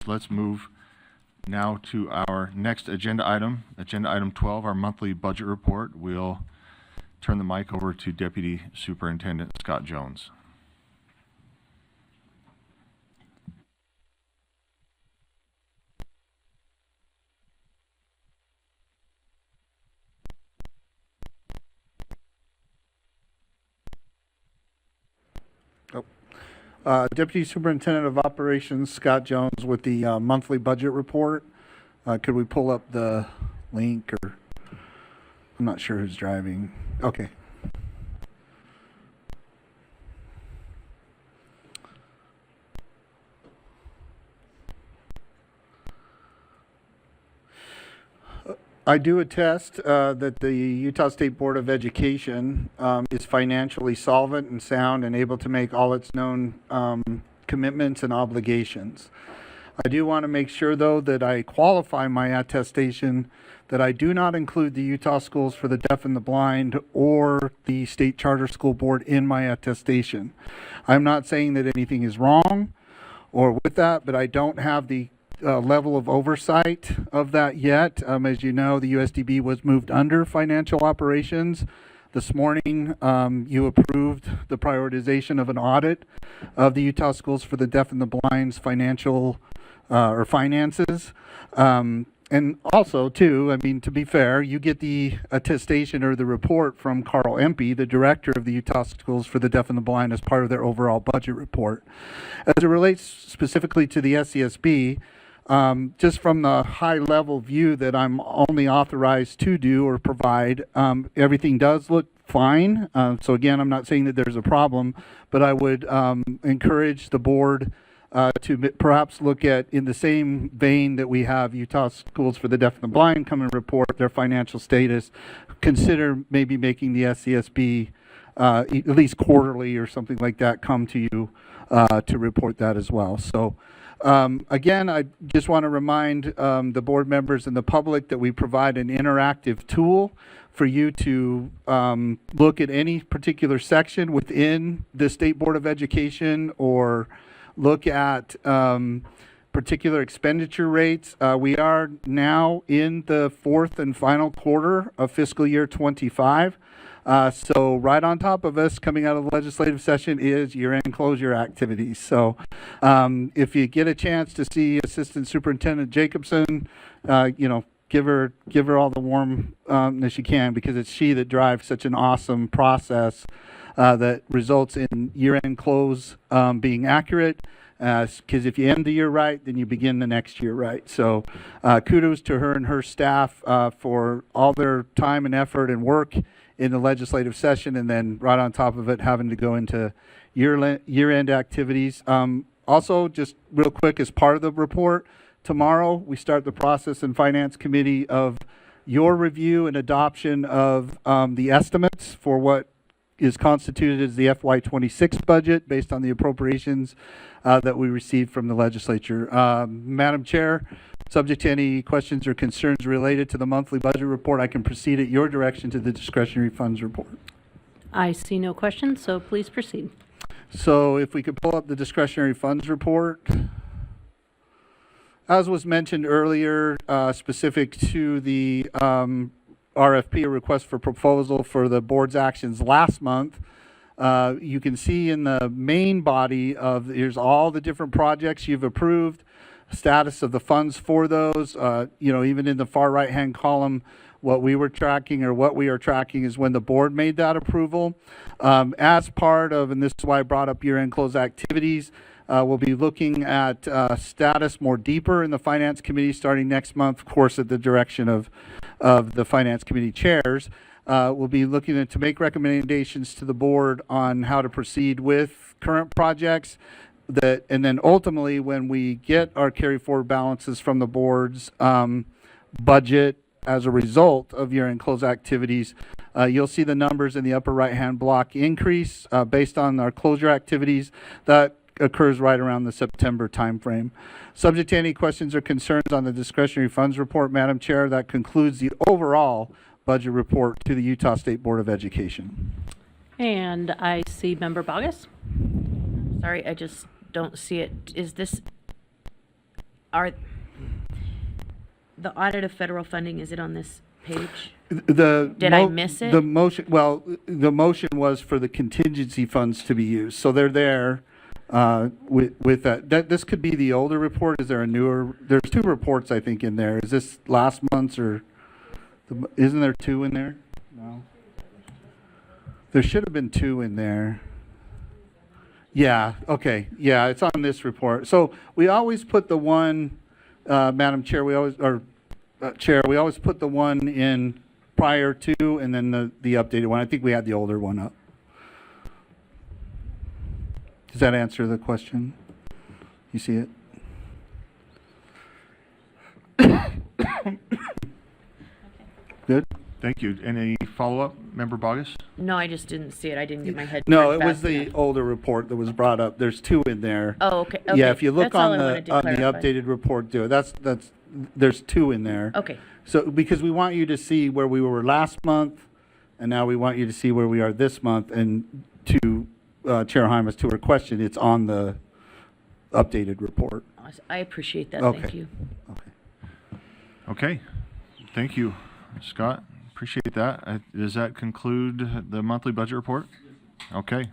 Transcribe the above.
let's move now to our next agenda item 12, our monthly budget report. We'll turn the mic over to Deputy Superintendent Scott Jones. Deputy Superintendent of Operations Scott Jones with the monthly budget report. Could we pull up the link, or I'm not sure who's driving. Okay. I do attest that the Utah State Board of Education is financially solvent and sound and able to make all its known commitments and obligations. I do want to make sure, though, that I qualify my attestation that I do not include the Utah Schools for the Deaf and the Blind or the State Charter School Board in my attestation. I'm not saying that anything is wrong or with that, but I don't have the level of oversight of that yet. As you know, the USDB was moved under financial operations. This morning, you approved the prioritization of an audit of the Utah Schools for the Deaf and the Blind's financial or finances. And also, too, I mean, to be fair, you get the attestation or the report from Carl Empey, the director of the Utah Schools for the Deaf and the Blind, as part of their overall budget report. As it relates specifically to the SCSB, just from the high-level view that I'm only authorized to do or provide, everything does look fine. So again, I'm not saying that there's a problem, but I would encourage the board to perhaps look at, in the same vein that we have Utah Schools for the Deaf and the Blind come and report their financial status, consider maybe making the SCSB at least quarterly or something like that come to you to report that as well. So again, I just want to remind the board members and the public that we provide an interactive tool for you to look at any particular section within the State Board of Education or look at particular expenditure rates. We are now in the fourth and final quarter of fiscal year 25. So right on top of us coming out of the legislative session is year-end closure activities. So if you get a chance to see Assistant Superintendent Jacobson, you know, give her all the warmness you can, because it's she that drives such an awesome process that results in year-end close being accurate. Because if you end the year right, then you begin the next year right. So kudos to her and her staff for all their time and effort and work in the legislative session, and then right on top of it, having to go into year-end activities. Also, just real quick, as part of the report, tomorrow we start the process in Finance Committee of your review and adoption of the estimates for what is constituted as the FY26 budget based on the appropriations that we received from the legislature. Madam Chair, subject to any questions or concerns related to the monthly budget report, I can proceed at your direction to the discretionary funds report. I see no questions, so please proceed. So if we could pull up the discretionary funds report. As was mentioned earlier, specific to the RFP, a request for proposal for the board's actions last month, you can see in the main body of, here's all the different projects you've approved, status of the funds for those. You know, even in the far right-hand column, what we were tracking or what we are tracking is when the board made that approval. As part of, and this is why I brought up year-end close activities, we'll be looking at status more deeper in the Finance Committee starting next month, of course, at the direction of the Finance Committee chairs. We'll be looking to make recommendations to the board on how to proceed with current projects. And then ultimately, when we get our carry forward balances from the board's budget as a result of year-end close activities, you'll see the numbers in the upper right-hand block increase based on our closure activities. That occurs right around the September timeframe. Subject to any questions or concerns on the discretionary funds report, Madam Chair, that concludes the overall budget report to the Utah State Board of Education. And I see Member Bogus. Sorry, I just don't see it. Is this? are, the audit of federal funding, is it on this page? Did I miss it? The motion, well, the motion was for the contingency funds to be used, so they're there with that. This could be the older report. Is there a newer? There's two reports, I think, in there. Is this last month's or, isn't there two in there? No. There should have been two in there. Yeah, okay, yeah, it's on this report. So we always put the one, Madam Chair, Chair, we always put the one in prior to and then the updated one. I think we had the older one up. Does that answer the question? You see it? Good? Thank you. Any follow-up, Member Bogus? No, I just didn't see it. I didn't get my head. No, turned it was fast the enough. older report that was brought up. There's two in there. Oh, okay. Yeah, if you look That's all on I wanted the to clarify. updated report, do it. There's two in there. Okay. So, because we want you to see where we were last month, and now we want you to see where we are this month, and to Chair Hymas, to her question, it's on the updated report. I appreciate that. Okay. Thank you. Okay. Thank you, Scott. Appreciate that. Does that conclude the monthly budget report? Okay.